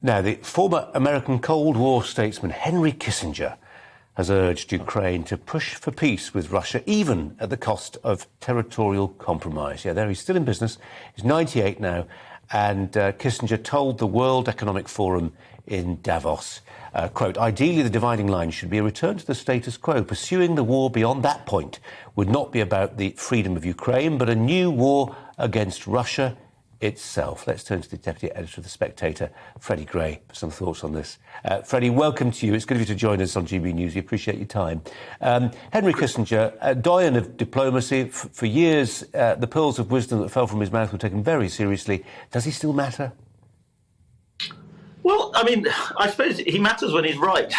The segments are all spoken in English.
Now, the former American Cold War statesman Henry Kissinger has urged Ukraine to push for peace with Russia, even at the cost of territorial compromise. Yeah, there he's still in business. He's 98 now. And Kissinger told the World Economic Forum in Davos, quote, ideally the dividing line should be a return to the status quo. Pursuing the war beyond that point would not be about the freedom of Ukraine, but a new war against Russia itself. Let's turn to the Deputy Editor of The Spectator, Freddy Gray, for some thoughts on this. Freddie, welcome to you. It's good of you to join us on GBNews. We appreciate your time. Henry Kissinger, a doyen of diplomacy. For years, the pearls of wisdom that fell from his mouth were taken very seriously. Does he still matter? Well, I mean, I suppose he matters when he's right.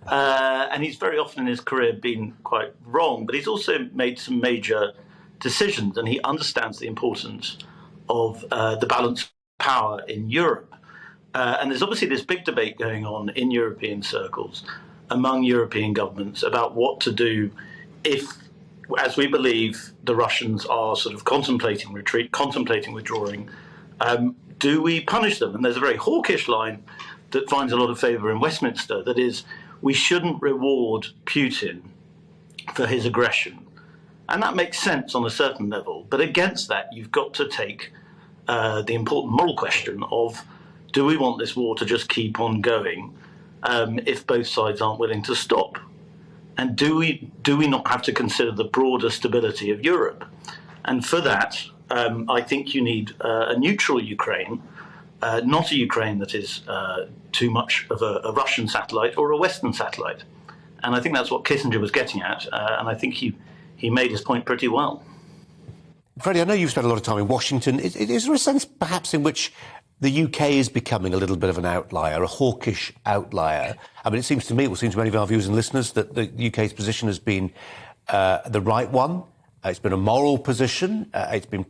And he's very often in his career been quite wrong, but he's also made some major decisions, and he understands the importance of the balance of power in Europe. And there's obviously this big debate going on in European circles among European governments about what to do if, as we believe, the Russians are sort of contemplating retreat, contemplating withdrawing. Do we punish them? And there's a very hawkish line that finds a lot of favour in Westminster, that is, we shouldn't reward Putin for his aggression. And that makes sense on a certain level. But against that, you've got to take the important moral question of, do we want this war to just keep on going if both sides aren't willing to stop? And do we not have to consider the broader stability of Europe? And for that, I think you need a neutral Ukraine, not a Ukraine that is too much of a Russian satellite or a Western satellite. And I think that's what Kissinger was getting at, and I think he made his point pretty well. Freddie, I know you've spent a lot of time in Washington. Is there a sense, perhaps, in which the UK is becoming a little bit of an outlier, a hawkish outlier? I mean, it seems to me, it will seem to many of our viewers and listeners, that the UK's position has been the right one. It's been a moral position. It's been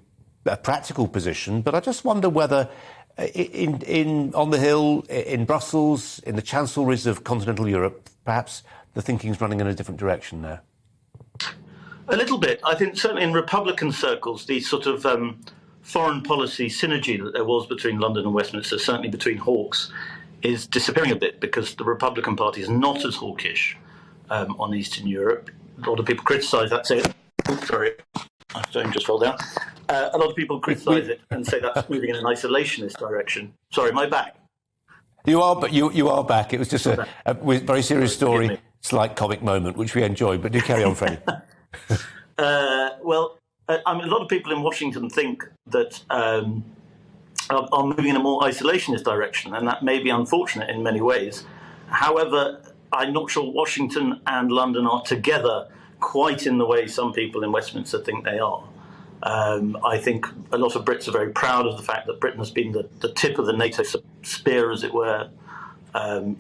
a practical position. But I just wonder whether on the Hill, in Brussels, in the chancelleries of continental Europe, perhaps the thinking's running in a different direction now. A little bit. I think certainly in Republican circles, the sort of foreign policy synergy that there was between London and Westminster, certainly between hawks, is disappearing a bit because the Republican Party is not as hawkish on Eastern Europe. A lot of people criticise that, say, sorry, my phone just fell down. A lot of people criticise it and say that's moving in an isolationist direction. Sorry, my back. You are, but you are back. It was just a very serious story, slight comic moment, which we enjoyed. But do carry on, Freddie. Well, I mean, a lot of people in Washington think that are moving in a more isolationist direction, and that may be unfortunate in many ways. However, I'm not sure Washington and London are together quite in the way some people in Westminster think they are. I think a lot of Brits are very proud of the fact that Britain has been the tip of the NATO spear, as it were,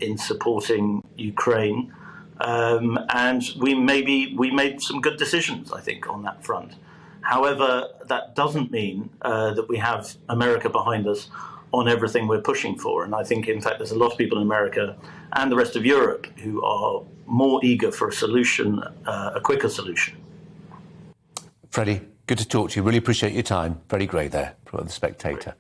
in supporting Ukraine. And we made some good decisions, I think, on that front. However, that doesn't mean that we have America behind us on everything we're pushing for. And I think, in fact, there's a lot of people in America and the rest of Europe who are more eager for a solution, a quicker solution. Freddie, good to talk to you. Really appreciate your time. Freddie Gray there from The Spectator.